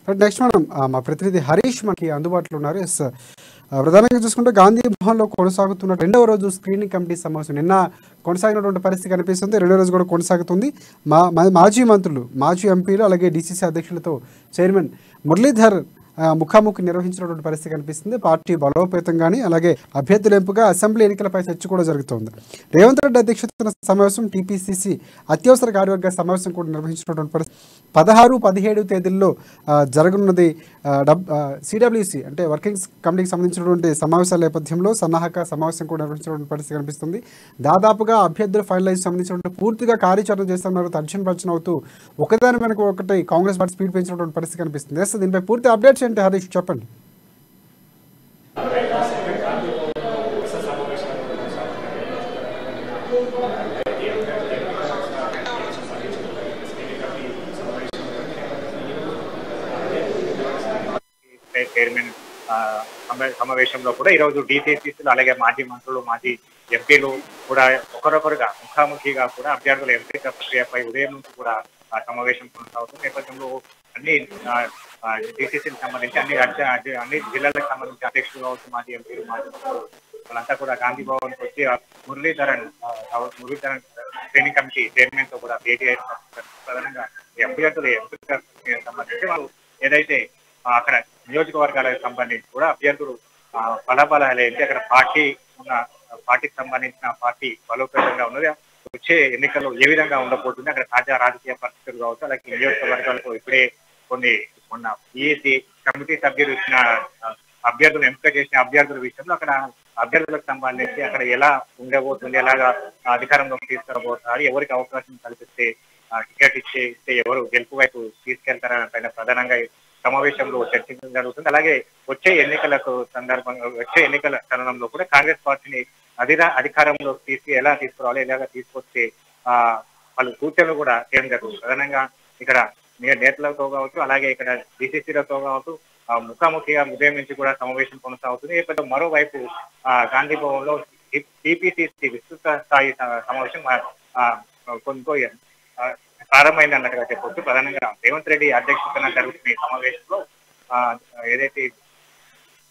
Next మనం మా ప్రతినిధి హరీష్ మనకి అందుబాటులో ఉన్నారు. ఎస్, ప్రధానంగా చూసుకుంటే గాంధీ భవన్లో కొనసాగుతున్న రెండవ రోజు స్క్రీనింగ్ కమిటీ సమావేశం నిన్న కొనసాగినటువంటి పరిస్థితి కనిపిస్తుంది. రెండో రోజు కూడా కొనసాగుతుంది. మాజీ మంత్రులు, మాజీ ఎంపీలు, అలాగే డీసీసీ అధ్యక్షులతో చైర్మన్ మురళీధర్ ముఖాముఖి నిర్వహించినటువంటి పరిస్థితి కనిపిస్తుంది. పార్టీ బలోపేతం కానీ అలాగే అభ్యర్థుల ఎంపిక, అసెంబ్లీ ఎన్నికలపై చర్చ కూడా జరుగుతోంది. రేవంత్ రెడ్డి అధ్యక్షతన సమావేశం, టీపీసీసీ అత్యవసర కార్యవర్గ సమావేశం కూడా నిర్వహించినటువంటి పరిస్థితి 16, 17 తేదీల్లో జరగనున్నది. సిడబ్ల్యూసీ అంటే వర్కింగ్ కమిటీకి సంబంధించినటువంటి సమావేశాల నేపథ్యంలో సన్నాహక సమావేశం కూడా నిర్వహించినటువంటి పరిస్థితి కనిపిస్తుంది. దాదాపుగా అభ్యర్థుల ఫైనలైజ్ సంబంధించినటువంటి పూర్తిగా కార్యాచరణ చేస్తున్నారు. తర్జన అవుతూ ఒకదాని వెనక ఒకటి కాంగ్రెస్ పార్టీ స్పీడ్ పెంచినటువంటి పరిస్థితి కనిపిస్తుంది. ఎస్, దీనిపై పూర్తి అప్డేట్స్ ఏంటి హరీష్ చెప్పండి. చైర్మన్ సమావేశంలో కూడా ఈరోజు డీసీసీలు అలాగే మాజీ మంత్రులు, మాజీ ఎంపీలు కూడా ఒకరొకరుగా ముఖాముఖిగా కూడా అభ్యర్థుల ఎంపిక ప్రక్రియపై ఉదయం నుంచి కూడా సమావేశం కొనసాగుతుంది. నేపథ్యంలో అన్ని డీసీసీకి సంబంధించి అన్ని జిల్లాలకు సంబంధించి అధ్యక్షులు కావచ్చు, మాజీ ఎంపీలు, మాజీ మంత్రులు వాళ్ళంతా కూడా గాంధీ భవన్ కి వచ్చి మురళీధరన్ ట్రైనింగ్ కమిటీ చైర్మన్ తో కూడా భేటీ అయిన ప్రధానంగా అభ్యర్థుల ఎంపిక సంబంధించి వాళ్ళు ఏదైతే అక్కడ నియోజకవర్గాలకు సంబంధించి కూడా అభ్యర్థులు బలబలాలు ఏంటి, అక్కడ పార్టీకి సంబంధించిన పార్టీ బలోపేతంగా ఉన్నది, వచ్చే ఎన్నికల్లో ఏ విధంగా ఉండబోతుంది, అక్కడ తాజా రాజకీయ పరిస్థితులు కావచ్చు, అలాగే నియోజకవర్గాలకు ఇప్పుడే మొన్న ఈసీ కమిటీ సభ్యులు ఇచ్చిన అభ్యర్థులు ఎంపిక చేసిన అభ్యర్థుల విషయంలో అక్కడ అభ్యర్థులకు సంబంధించి అక్కడ ఎలా ఉండబోతుంది, ఎలాగా అధికారంలోకి తీసుకురాబోతున్నారు, ఎవరికి అవకాశం కల్పిస్తే టికెట్ ఇస్తే ఎవరు గెలుపు వైపు తీసుకెళ్తారని పైన ప్రధానంగా సమావేశంలో చర్చించడం జరుగుతుంది. అలాగే వచ్చే ఎన్నికల తరుణంలో కూడా కాంగ్రెస్ పార్టీని అధికారంలో ఎలా తీసుకురావాలి, ఎలాగా తీసుకొస్తే వాళ్ళు సూచనలు కూడా చేయడం జరుగుతుంది. ప్రధానంగా ఇక్కడ నేతలతో కావచ్చు, అలాగే ఇక్కడ డీసీసీలతో కావచ్చు ముఖాముఖిగా ఉదయం నుంచి కూడా సమావేశం కొనసాగుతుంది. ఇప్పుడు మరోవైపు గాంధీ భవన్ లో టీపీసీసీ విస్తృత స్థాయి సమావేశం ప్రారంభమైంది అన్నట్టుగా చెప్పొచ్చు. ప్రధానంగా రేవంత్ రెడ్డి అధ్యక్షతన జరుగుతున్న ఈ సమావేశంలో ఏదైతే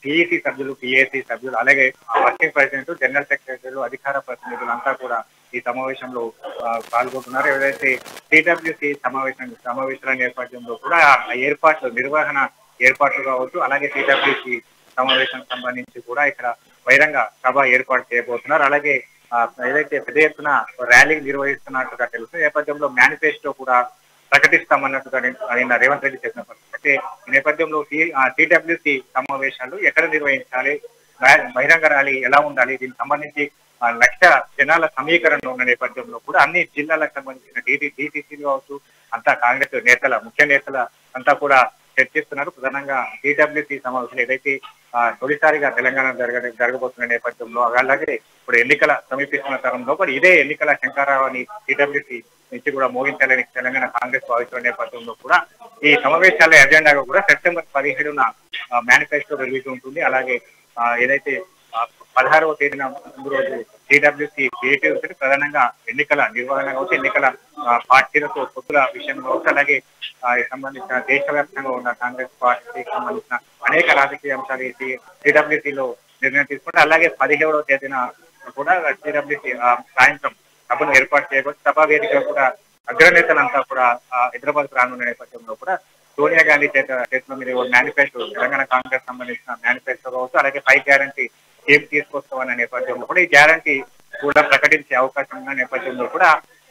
టీఈసీ సభ్యులు, పిఏసీ సభ్యులు, అలాగే వర్కింగ్ ప్రెసిడెంట్, జనరల్ సెక్రటరీలు, అధికార ప్రతినిధులు అంతా కూడా ఈ సమావేశంలో పాల్గొంటున్నారు. ఏదైతే సిడబ్ల్యూసీ సమావేశాల నేపథ్యంలో కూడా నిర్వహణ ఏర్పాట్లు కావచ్చు, అలాగే సిడబ్ల్యూసీ సమావేశానికి సంబంధించి కూడా ఇక్కడ బహిరంగ సభ ఏర్పాటు చేయబోతున్నారు. అలాగే ఏదైతే పెద్ద ఎత్తున ర్యాలీ నిర్వహిస్తున్నట్టుగా తెలుసు. నేపథ్యంలో మేనిఫెస్టో కూడా ప్రకటిస్తామన్నట్టుగా నిన్న రేవంత్ రెడ్డి చెప్పిన పరిస్థితి. అయితే ఈ నేపథ్యంలో సిడబ్ల్యూసీ సమావేశాలు ఎక్కడ నిర్వహించాలి, బహిరంగ ర్యాలీ ఎలా ఉండాలి, దీనికి సంబంధించి 1,00,000 జనాల సమీకరణ ఉన్న నేపథ్యంలో కూడా అన్ని జిల్లాలకు సంబంధించిన డీసీసీలు కావచ్చు, అంతా కాంగ్రెస్ నేతల ముఖ్య నేతల అంతా కూడా చర్చిస్తున్నారు. ప్రధానంగా సిడబ్ల్యూసీ సమావేశాలు ఏదైతే తొలిసారిగా తెలంగాణ జరగబోతున్న నేపథ్యంలో, అలాగే ఇప్పుడు ఎన్నికల సమీపిస్తున్న తరంలో కూడా ఇదే ఎన్నికల శంకరారావుని సిడబ్ల్యూసీ నుంచి కూడా మోగించాలని తెలంగాణ కాంగ్రెస్ భావిస్తున్న నేపథ్యంలో కూడా ఈ సమావేశాల ఎజెండాగా కూడా సెప్టెంబర్ 17న మేనిఫెస్టో రిలీజ్ ఉంటుంది. అలాగే ఏదైతే 16వ తేదీన ముందు రోజు సిడబ్ల్యూసీ భేటీ ఉంటుంది. ప్రధానంగా ఎన్నికల నిర్వహణ కావచ్చు, ఎన్నికల పార్టీలతో పొత్తుల విషయం కావచ్చు, అలాగే సంబంధించిన దేశవ్యాప్తంగా ఉన్న కాంగ్రెస్ పార్టీకి సంబంధించిన అనేక రాజకీయ అంశాలు సిడబ్ల్యూసీలో నిర్ణయం తీసుకుంటే, అలాగే 17వ తేదీన కూడా సిడబ్ల్యూసీ సాయంత్రం సభను ఏర్పాటు చేయవచ్చు. సభా వేదిక కూడా అగ్రనేతలంతా కూడా హైదరాబాద్ రానున్న నేపథ్యంలో కూడా సోనియా గాంధీ చేతుల మీద మేనిఫెస్టో, తెలంగాణ కాంగ్రెస్ సంబంధించిన మేనిఫెస్టో కావచ్చు, అలాగే 5 గ్యారంటీ ఏం తీసుకొస్తామన్న నేపథ్యంలో కూడా ఈ గ్యారంటీ కూడా ప్రకటించే అవకాశం ఉన్న నేపథ్యంలో కూడా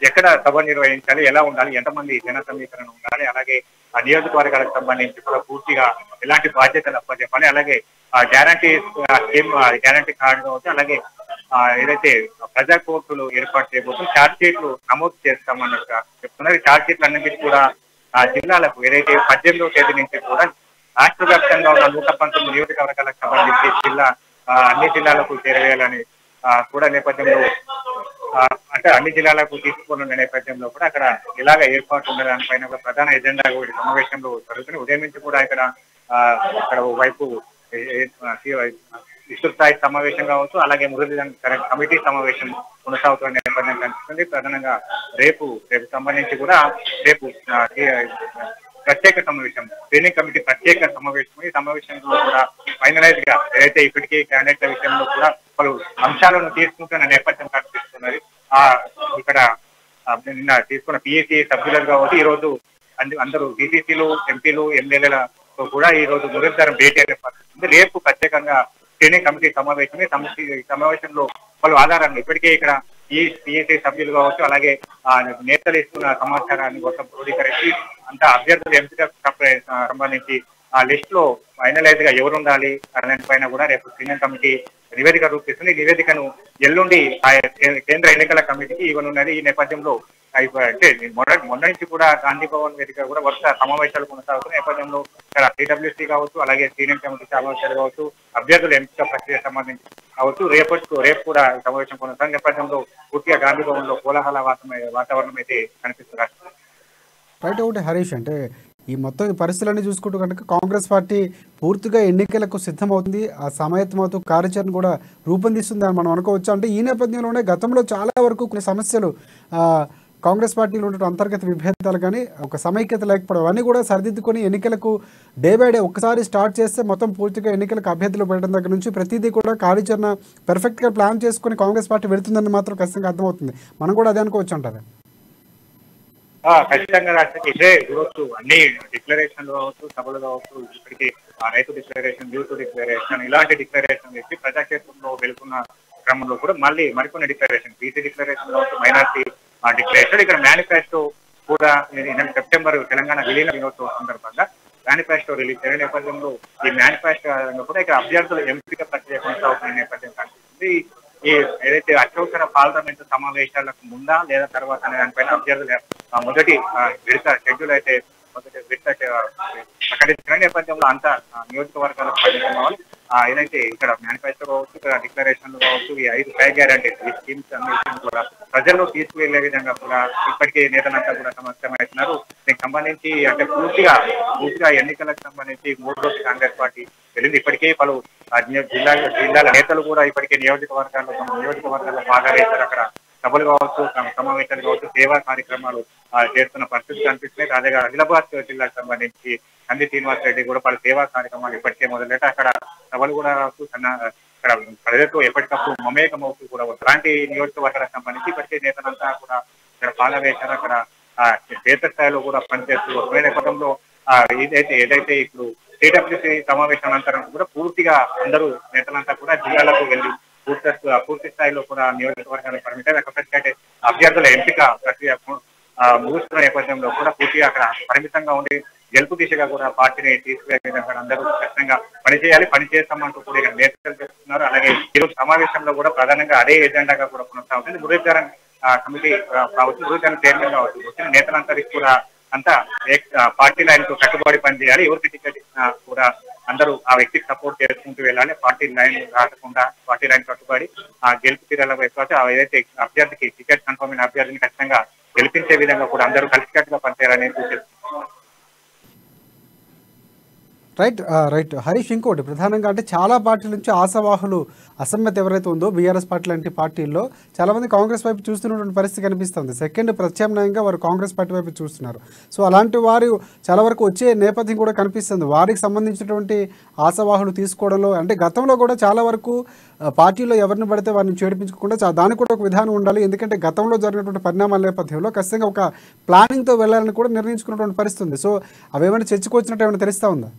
ఎక్కడ సభ నిర్వహించాలి, ఎలా ఉండాలి, ఎంతమంది జన సమీకరణ ఉండాలి, అలాగే ఆ నియోజకవర్గాలకు సంబంధించి కూడా పూర్తిగా ఎలాంటి బాధ్యతలు అప్పచెప్పాలి, అలాగే గ్యారంటీ స్కీమ్, గ్యారంటీ కార్డు కావచ్చు, అలాగే ఏదైతే ప్రజా కోర్టులు ఏర్పాటు చేయబోతున్న ఛార్జ్ షీట్లు నమోదు చేస్తామన్నట్టుగా చెప్తున్నారు. ఈ ఛార్జ్ షీట్లు అన్నింటినీ కూడా జిల్లాలకు ఏదైతే 18వ తేదీ నుంచి కూడా రాష్ట్ర వ్యాప్తంగా ఉన్న 119 నియోజకవర్గాలకు సంబంధించి అన్ని జిల్లాలకు చేరవేయాలని కూడా నేపథ్యంలో అంటే అన్ని జిల్లాలకు తీసుకున్న నేపథ్యంలో కూడా అక్కడ ఇలాగ ఏర్పాటు ఉండడానిపైన ఒక ప్రధాన ఎజెండా కూడా సమావేశంలో జరుగుతుంది. ఉదయం నుంచి కూడా ఇక్కడ వైపు విస్తృత స్థాయి సమావేశం కావచ్చు, అలాగే మురళీధరన్ కమిటీ సమావేశం కొనసాగుతున్న నేపథ్యం కనిపిస్తుంది. ప్రధానంగా రేపు సంబంధించి కూడా రేపు ప్రత్యేక సమావేశం, స్క్రీనింగ్ కమిటీ ప్రత్యేక సమావేశం. ఈ సమావేశంలో కూడా ఫైనలైజ్ గా ఏదైతే ఇప్పటికీ క్యాండిడేట్ల విషయంలో కూడా పలు అంశాలను తీసుకుంటున్న నేపథ్యం కనిపిస్తున్నది. ఇక్కడ నిన్న తీసుకున్న పిఎస్సి సభ్యులు కావచ్చు, ఈ రోజు అందరూ బీసీసీలు, ఎంపీలు, ఎమ్మెల్యేలతో కూడా ఈ రోజు మురళీధరం భేటీ అనే పరిస్థితి. రేపు ప్రత్యేకంగా స్క్రీనింగ్ కమిటీ సమావేశమే. సమావేశంలో పలు ఆధారాలు ఇప్పటికే ఇక్కడ ఈ పిఎస్సి సభ్యులు కావచ్చు, అలాగే నేతలు ఇస్తున్న సమాచారాన్ని మొత్తం క్రోడీకరించి అంతా అభ్యర్థుల ఎంపిక సంబంధించి ఆ లిస్ట్ లో ఫైనలైజ్ గా ఎవరు ఉండాలి అనే పైన కూడా రేపు స్క్రీనింగ్ కమిటీ నివేదిక రూపిస్తుంది. ఈ నివేదికను ఎల్లుండి కేంద్ర ఎన్నికల కమిటీకి ఇవ్వనున్నది. ఈ నేపథ్యంలో అంటే మొన్న నుంచి కూడా గాంధీ భవన్ వేదిక కూడా వరుస సమావేశాలు కొనసాగుతున్న నేపథ్యంలో ఇక్కడ సిడబ్ల్యూసీ కావచ్చు, అలాగే స్క్రీనింగ్ కమిటీ సమావేశాలు కావచ్చు, అభ్యర్థుల ఎంపిక ప్రక్రియ సంబంధించి కావచ్చు, రేపు కూడా సమావేశం కొనసాగిన నేపథ్యంలో పూర్తిగా గాంధీ భవన్ లో కోలాహల వాతావరణం అయితే కనిపిస్తున్నారు. రైట్. ఒకటి హరీష్, అంటే ఈ మొత్తం ఈ పరిస్థితులన్నీ చూసుకుంటూ కనుక కాంగ్రెస్ పార్టీ పూర్తిగా ఎన్నికలకు సిద్ధమవుతుంది, ఆ సమాయత్తమవుతూ కార్యాచరణ కూడా రూపొందిస్తుంది అని మనం అనుకోవచ్చు. అంటే ఈ నేపథ్యంలోనే గతంలో చాలా వరకు కొన్ని సమస్యలు కాంగ్రెస్ పార్టీలో ఉన్న అంతర్గత విభేదాలు కానీ ఒక సమైక్యత లేకపోవడం అవన్నీ కూడా సరిదిద్దుకొని ఎన్నికలకు డే బై డే ఒక్కసారి స్టార్ట్ చేస్తే మొత్తం పూర్తిగా ఎన్నికలకు అభ్యర్థులు పెట్టడం దగ్గర నుంచి ప్రతిదీ కూడా కార్యాచరణ పెర్ఫెక్ట్గా ప్లాన్ చేసుకుని కాంగ్రెస్ పార్టీ వెళుతుందని మాత్రం ఖచ్చితంగా అర్థమవుతుంది. మనం కూడా అదే అనుకోవచ్చు అంటారా? ఖచ్చితంగా ఇదే ఈరోజు అన్ని డిక్లరేషన్లు కావచ్చు, సభలు కావచ్చు, ఇప్పటికీ రైతు డిక్లరేషన్, యూత్ డిక్లరేషన్, ఇలాంటి డిక్లరేషన్ చేసి ప్రజాక్షేత్రంలో వెళుతున్న క్రమంలో కూడా మళ్ళీ మరికొన్ని డిక్లరేషన్, బీసీ డిక్లరేషన్ కావచ్చు, మైనార్టీ డిక్లరేషన్, ఇక్కడ మేనిఫెస్టో కూడా సెప్టెంబర్ తెలంగాణ విలీన దినోత్సవం సందర్భంగా మేనిఫెస్టో రిలీజ్ అయిన నేపథ్యంలో ఈ మేనిఫెస్టో కూడా ఇక్కడ అభ్యర్థుల ఎంపిక ప్రక్రియ కొనసాగుతున్న నేపథ్యం కనిపిస్తుంది. ఈ ఏదైతే అత్యవసర పార్లమెంటు సమావేశాలకు ముందా లేదా తర్వాత అనే దానిపైన అభ్యర్థుల మొదటి విడత షెడ్యూల్ అయితే ప్రకటించిన నేపథ్యంలో అంతా నియోజకవర్గాలకు పనిచేయాలి. ఏదైతే ఇక్కడ మేనిఫెస్టో కావచ్చు, ఇక్కడ డిక్లరేషన్లు కావచ్చు, ఈ 5 పై గ్యారంటీస్, ఈ స్కీమ్స్ అన్నిటిని కూడా ప్రజల్లో తీసుకువెళ్లే విధంగా కూడా ఇప్పటికే నేతలంతా కూడా సమావేశమవుతున్నారు. దీనికి సంబంధించి అంటే పూర్తిగా ఎన్నికలకు సంబంధించి 3 రోజులు కాంగ్రెస్ పార్టీ వెళ్ళింది. ఇప్పటికే పలు జిల్లాల నేతలు కూడా ఇప్పటికే నియోజకవర్గాల్లో బాగా వేశారు. అక్కడ సభలు కావచ్చు, సమావేశాలు కావచ్చు, సేవా కార్యక్రమాలు చేస్తున్న పరిస్థితి కనిపిస్తున్నాయి. తాజాగా ఆదిలాబాద్ జిల్లాకు సంబంధించి కంది శ్రీనివాస్ రెడ్డి కూడా పలు సేవా కార్యక్రమాలు ఇప్పటికే మొదలెట్ట అక్కడ సభలు కూడా ఇక్కడ ప్రజలతో ఎప్పటికప్పుడు మమేకమవుతూ కూడా అలాంటి నియోజకవర్గాలకు సంబంధించి ఇప్పటికే నేతలంతా కూడా ఇక్కడ పాల వేశారు. అక్కడ క్షేత్రస్థాయిలో కూడా పనిచేస్తూ వస్తున్న నేపథ్యంలో ఏదైతే ఇప్పుడు సిడబ్ల్యూసీ సమావేశం అనంతరం కూడా పూర్తిగా అందరూ నేతలంతా కూడా జిల్లాలకు వెళ్లి పూర్తి స్థాయిలో కూడా నియోజకవర్గానికి పరిమితం. ఎక్కడికైతే అభ్యర్థుల ఎంపిక ప్రక్రియ ముగుస్తున్న నేపథ్యంలో కూడా పూర్తిగా అక్కడ పరిమితంగా ఉండి గెలుపు దిశగా కూడా పార్టీని తీసుకువెళ్ళే విధంగా అందరూ ఖచ్చితంగా పనిచేస్తామంటూ కూడా ఇక్కడ నేతలు చెప్తున్నారు. అలాగే ఈరోజు సమావేశంలో కూడా ప్రధానంగా అదే ఎజెండాగా కూడా కొనసాగుతుంది. మురళీధరన్ కమిటీ కావచ్చు, మురళీధరన్ చైర్మన్ కావచ్చు, వచ్చిన నేతలందరికీ కూడా అంతా పార్టీ లైన్ కు కట్టుబడి పనిచేయాలి. ఎవరికి టికెట్ ఇచ్చినా కూడా అందరూ ఆ వ్యక్తికి సపోర్ట్ చేసుకుంటూ వెళ్ళాలి. పార్టీ లైన్ రాకుండా పార్టీ లైన్ కట్టుబడి గెలుపు తీరాల వైపు ఏదైతే అభ్యర్థికి టికెట్ కన్ఫర్మ్ అయిన అభ్యర్థిని ఖచ్చితంగా గెలిపించే విధంగా కూడా అందరూ కలిసికట్టుగా పనిచేయాలని సూచిస్తున్నారు. రైట్ హరీష్, ఇంకోటి ప్రధానంగా అంటే చాలా పార్టీల నుంచి ఆశావాహులు అసమ్మతి ఎవరైతే ఉందో బీఆర్ఎస్ పార్టీ లాంటి పార్టీల్లో చాలామంది కాంగ్రెస్ వైపు చూస్తున్నటువంటి పరిస్థితి కనిపిస్తుంది. సెకండ్ ప్రత్యామ్నాయంగా వారు కాంగ్రెస్ పార్టీ వైపు చూస్తున్నారు. సో అలాంటి వారు చాలా వరకు వచ్చే నేపథ్యం కూడా కనిపిస్తుంది. వారికి సంబంధించినటువంటి ఆశావాహులు తీసుకోవడంలో అంటే గతంలో కూడా చాలా వరకు పార్టీలో ఎవరిని పడితే వారిని చేడిపించకుండా దానికి కూడా ఒక విధానం ఉండాలి. ఎందుకంటే గతంలో జరిగినటువంటి పరిణామాల నేపథ్యంలో ఖచ్చితంగా ఒక ప్లానింగ్తో వెళ్ళాలని కూడా నిర్ణయించుకున్నటువంటి పరిస్థితి ఉంది. సో అవేమైనా చర్చకొచ్చినట్టు ఏమైనా తెలుస్తా ఉందా?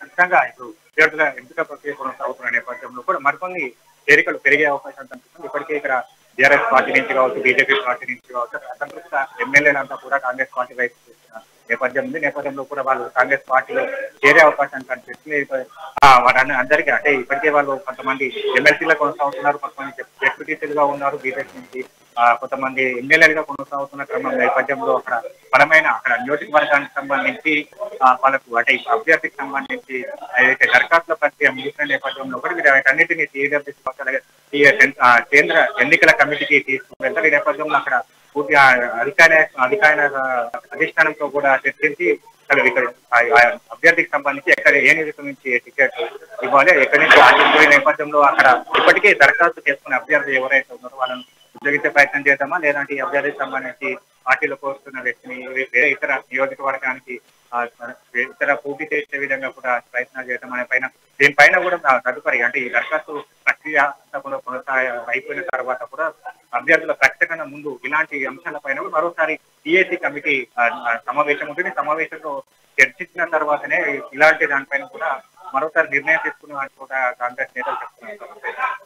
ఖచ్చితంగా ఇప్పుడు అభ్యర్థుల ఎంపిక ప్రక్రియ కొనసాగుతున్న నేపథ్యంలో కూడా మరికొన్ని చేరికలు పెరిగే అవకాశం కనిపిస్తుంది. ఇప్పటికే ఇక్కడ టీఆర్ఎస్ పార్టీ నుంచి కావచ్చు, బీజేపీ పార్టీ నుంచి కావచ్చు, అసంతృప్త ఎమ్మెల్యేలంతా కూడా కాంగ్రెస్ పార్టీ వైపు చేస్తున్న నేపథ్యం ఉంది. నేపథ్యంలో కూడా వాళ్ళు కాంగ్రెస్ పార్టీలో చేరే అవకాశం కనిపిస్తుంది. అందరికీ అంటే ఇప్పటికే వాళ్ళు కొంతమంది ఎమ్మెల్సీలో కొనసాగుతున్నారు, కొంతమంది డెప్యూటీసీలుగా ఉన్నారు బీజేపీ నుంచి, కొంతమంది ఎమ్మెల్యేలుగా కొనసాగుతున్న క్రమం నేపథ్యంలో అక్కడ బలమైన అక్కడ నియోజకవర్గానికి సంబంధించి వాళ్ళకు అంటే అభ్యర్థికి సంబంధించి ఏదైతే దరఖాస్తుల ప్రక్రియ ముగిసిన నేపథ్యంలో కూడా మీరు వీటన్నిటిని కేంద్ర ఎన్నికల కమిటీకి తీసుకువెళ్తారు. ఈ నేపథ్యంలో అక్కడ పూర్తి అధిష్టానంతో కూడా చర్చించి ఇక్కడ అభ్యర్థికి సంబంధించి ఎక్కడ ఏ నియోజకవర్గం నుంచి టికెట్ ఇవ్వాలి, ఎక్కడి నుంచి ఆగిపోయే నేపథ్యంలో అక్కడ ఇప్పటికే దరఖాస్తు చేసుకునే అభ్యర్థి ఎవరైతే ఉన్నారో వాళ్ళని ఉద్యోగించే ప్రయత్నం చేద్దామా, లేదంటే ఈ అభ్యర్థికి సంబంధించి పార్టీలోకి వస్తున్న వ్యక్తిని వేరే ఇతర నియోజకవర్గానికి ఇతర పోటీ చేసే విధంగా కూడా ప్రయత్నాలు చేద్దామనే పైన దీనిపైన కూడా తదుపరి అంటే ఈ దరఖాస్తు ప్రక్రియ అంతా కూడా అయిపోయిన తర్వాత కూడా అభ్యర్థుల ప్రకటన ముందు ఇలాంటి అంశాలపైన మరోసారి పిఏసీ కమిటీ సమావేశం ఉంటుంది. సమావేశంలో చర్చించిన తర్వాతనే ఇలాంటి దానిపైన కూడా మరోసారి నిర్ణయం తీసుకునే కూడా కాంగ్రెస్ నేతలు చెప్తున్నారు.